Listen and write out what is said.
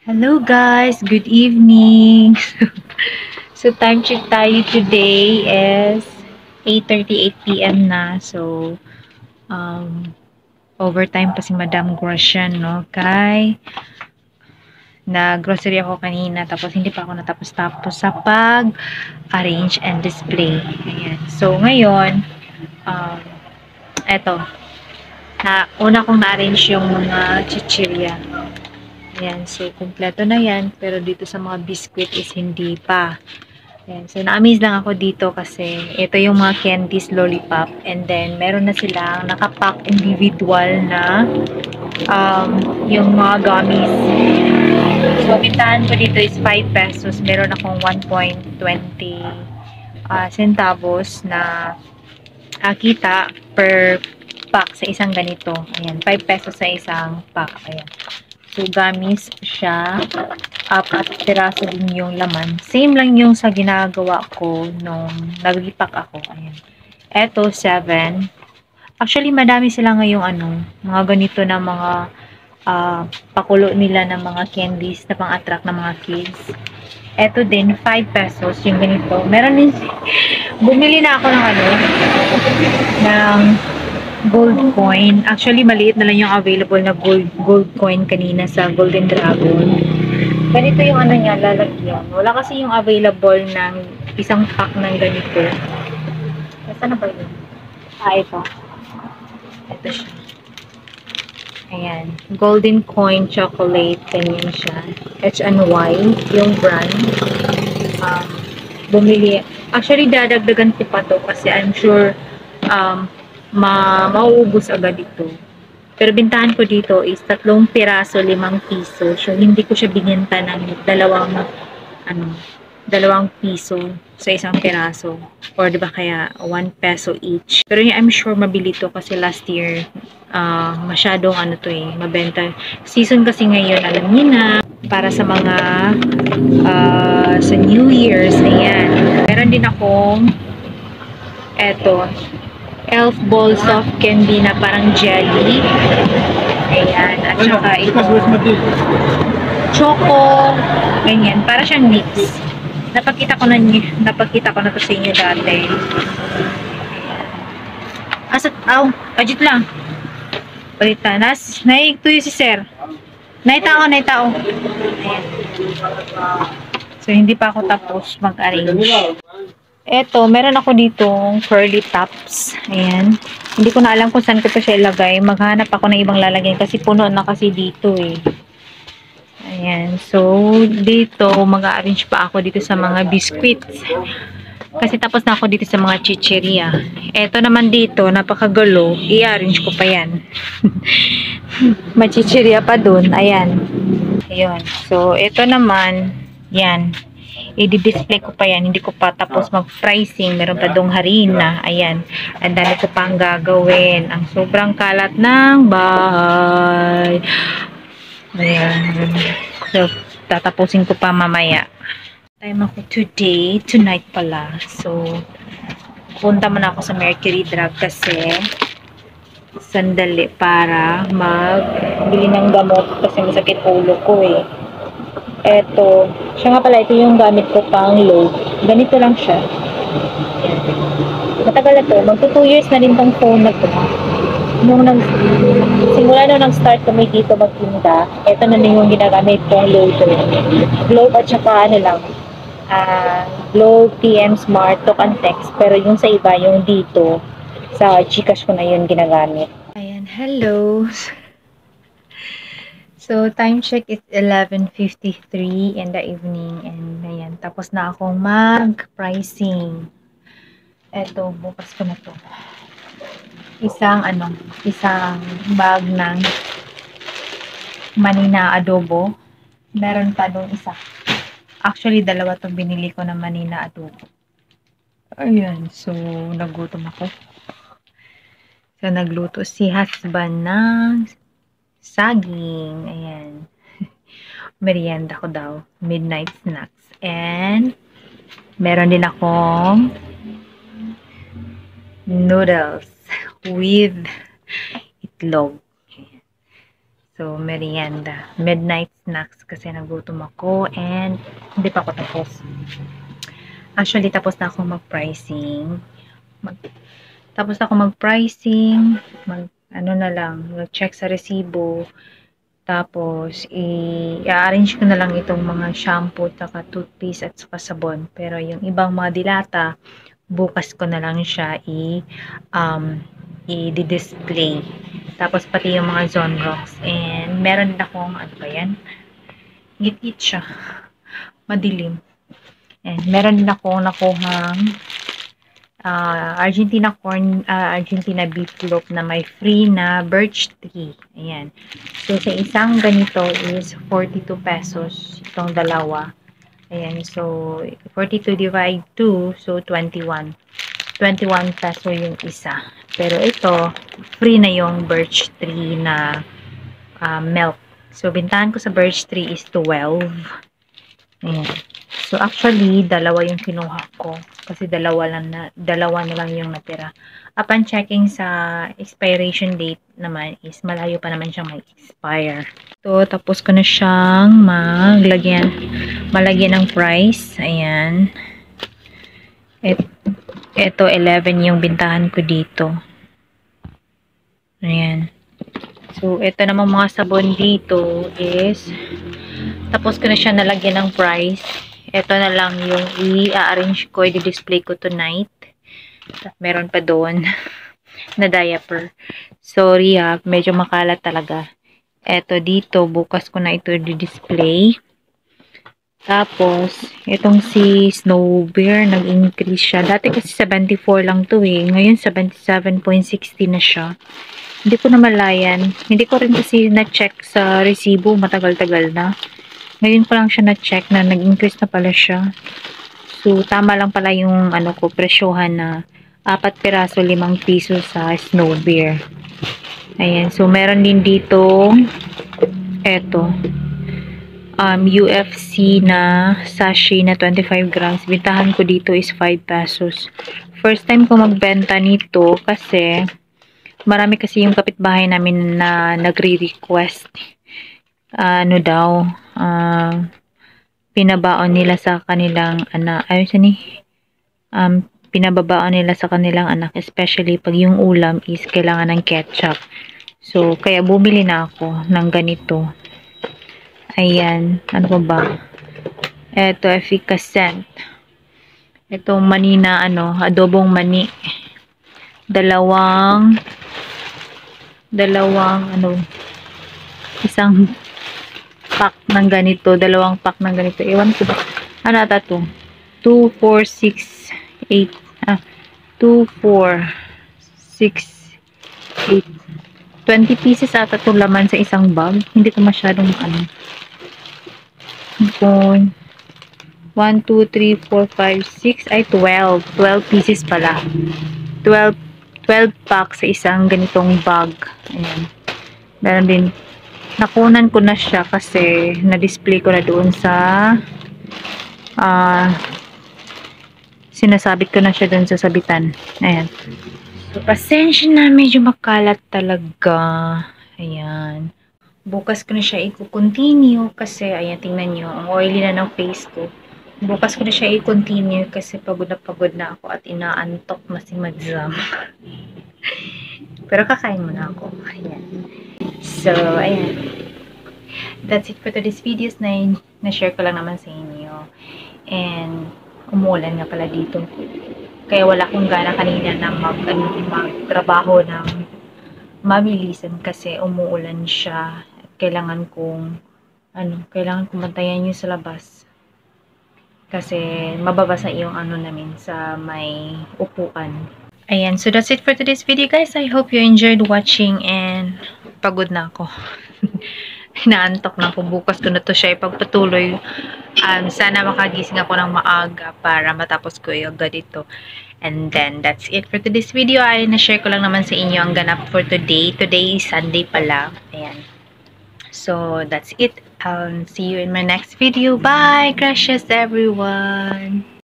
Hello guys, good evening. So time check tayo today is 8:38 p.m. na. So overtime pa si Madam Grosjean, no? Nag-grocery ako kanina tapos hindi pa ako natapos-tapos sa pag-arrange and display. Ayan. So ngayon, um, eto, una kong na-arrange yung mga chichirya. Ayan, so kumpleto na yan. Pero dito sa mga biscuit is hindi pa. Ayan, so na-amaze lang ako dito kasi ito yung mga candies lollipop. And then, meron na silang nakapack individual na yung mga gummies. So, bintahan ko dito is 5 pesos. Meron akong 1.20 centavos na kita per pack sa isang ganito. Ayan, 5 pesos sa isang pack. Ayan. So, gamis siya. Apat piraso din yung laman. Same lang yung sa ginagawa ko nung nag-repack ako. Ayan. Eto, 7. Actually, madami sila ngayong mga ganito na mga pakulo nila ng mga candies na pang-attract ng mga kids. Eto din, 5 pesos yung ganito. Meron din, bumili na ako ng gold coin. Actually, maliit na lang yung available na gold coin kanina sa Golden Dragon. Ganito yung niya, lalagyan. Wala kasi yung available ng isang pack ng ganito. Saan na ba yun? Ito. Ito siya. Ayan. Golden coin chocolate. Ganyan siya. H&Y. Yung brand. Bumili. Actually, dadagdagan ko pa to kasi I'm sure mauubos agad ito. Pero bintahan ko dito is 3 piraso, 5 piso. So, hindi ko siya binenta ng dalawang piso sa isang piraso. Or diba kaya 1 peso each. Pero I'm sure mabili to kasi last year masyadong mabenta. Season kasi ngayon, alam niyo na, para sa mga sa New Year's, ayan. Meron din akong eto, Elf Ball Soft Candy na parang jelly. Ayan. At saka ito, choco. Ganyan. Para siyang mix. Napakita ko na to sa inyo dati. Ajit lang. Balita. Naigtuyo si sir. Naitao. Ayan. So, hindi pa ako tapos mag-arrange. Eto, meron ako ditong curly tops. Ayan. Hindi ko na alam kung saan ko to siya ilagay. Maghanap ako ng ibang lalagyan kasi puno na kasi dito eh. Ayan. So, dito, mag-arrange pa ako dito sa mga biscuits. Kasi tapos na ako dito sa mga chicheria. Eto naman dito, napakagalo. I-arrange ko pa yan. May chicheria pa dun. Ayan. Ayun. So, ito naman, yan. I-display ko pa yan. Hindi ko pa tapos mag-pricing. Meron pa dong harina. Ayan. Ang dami ko pang gagawin. Ang sobrang kalat ng bahay. Ayan. So, tatapusin ko pa mamaya. Time ako tonight pala. So, punta muna ako sa Mercury Drug kasi sandali para magbili ng gamot kasi masakit ulo ko eh. Eto, siya nga pala, ito yung gamit ko pang load. Ganito lang siya. Yan. Matagal na to. Magto 2 years na rin tong phone na to. Simula nung nag-start kami dito magtinda, ito na din yung ginagamit kong loader. Globe at saka Globe TM Smart Talk and Text. Pero yung sa iba, yung dito, sa Gcash ko na yun ginagamit. Ayan, hello. So, time check is 11:53 in the evening. And, ayan, tapos na akong mag-pricing. Eto, bukas ko na to. Isang bag ng manina adobo. Meron pa doon isa. Actually, dalawa itong binili ko na manina adobo. Ayan, so, nagutom ako. So, nagluto si husband ng saging. Ayan. Merienda ko daw. Midnight snacks. And, meron din akong noodles with itlog. So, merienda. Midnight snacks kasi nagutom ako and hindi pa ako tapos. Actually, tapos na ako mag-pricing. Tapos na ako mag-pricing. Ano na lang, mag-check sa resibo. Tapos, i-arrange ko na lang itong mga shampoo, taka toothpaste at saka sabon. Pero yung ibang mga dilata, bukas ko na lang siya i-display. Tapos, pati yung mga Zonrox. And, meron din akong, ano ba yan? Ngit-ngit siya. Madilim. And, meron din akong nakuhang Argentina beef loaf na may free na birch tree. Ayan. So, sa isang ganito is 42 pesos. Itong dalawa. Ayan. So, 42 divide 2. So, 21. 21 peso yung isa. Pero ito, free na yung birch tree na milk. So, bintahan ko sa birch tree is 12. Ayan. So, actually, dalawa yung kinuha ko. Kasi dalawa na lang yung natira. Upon checking sa expiration date naman is malayo pa naman siyang mag-expire. So, tapos ko na siyang malagyan ng price. Ayan. Ito, 11 yung bintahan ko dito. Ayan. So, ito naman mga sabon dito is tapos ko na siya nalagyan ng price. Ito na lang yung i-arrange ko, i-display ko tonight. Meron pa doon na diaper. Sorry ha, medyo makalat talaga. Ito dito, bukas ko na ito i-display. Tapos, itong si Snow Bear, nag-increase siya. Dati kasi 74 lang to eh. Ngayon, 77.60 na siya. Hindi ko na malayan. Hindi ko rin kasi na-check sa resibo. Matagal-tagal na. Ngayon ko lang siya na-check na nag-increase na pala siya. So, tama lang pala yung presyohan na 4 piraso, 5 piso sa Snow Bear. Ayan. So, meron din dito eto. UFC na sachet na 25 grams. Bintahan ko dito is 5 pesos. First time ko magbenta nito kasi marami kasi yung kapitbahay namin na nagre-request. Pinabaon nila sa kanilang anak. Pinababaon nila sa kanilang anak, especially pag yung ulam is kailangan ng ketchup. So, kaya bumili na ako ng ganito. Ayan. Ano pa ba? Ito, efficacent. Itong mani na adobong mani. Isang pack ng ganito, 2 pack ng ganito. Ewan ko ba? Ano ata to? 2, 4, 6, 8. 2, 4, 6, 8. 20 pieces ata to laman sa isang bag. Hindi ko masyadong 1, 2, 3, 4, 5, 6. Ay, 12. 12 pieces pala. 12 pack sa isang ganitong bag. Ayan. Meron din. Nakunan ko na siya kasi na-display ko na doon sa sinasabit ko na siya doon sa sabitan. Ayan. So, pasensya na. Medyo makalat talaga. Ayan. Bukas ko na siya i-continue kasi, ayan, tingnan nyo. Ang oily na ng face ko. Bukas ko na siya i-continue kasi pagod na ako at inaantok na si Madzam. Pero kakain muna ako. Ayan. So, ayan. That's it for today's videos na-share ko lang naman sa inyo. And, umuulan nga pala dito. Kaya wala akong gana kanina na magtrabaho ng mabilisan kasi umuulan siya. Kailangan kong bantayan yung sa labas. Kasi mababasa yung namin sa may upuan. Ayan, so that's it for today's video guys. I hope you enjoyed watching and pagod na ako. Inaantok na ako. Bukas ko na to siya ipagpatuloy. Sana makagising ako ng maaga para matapos ko yung ganito. And then, that's it for today's video. Ay, na-share ko lang naman sa inyo ang ganap for today. Today is Sunday pala. Ayan. So, that's it. I'll see you in my next video. Bye, crushes everyone!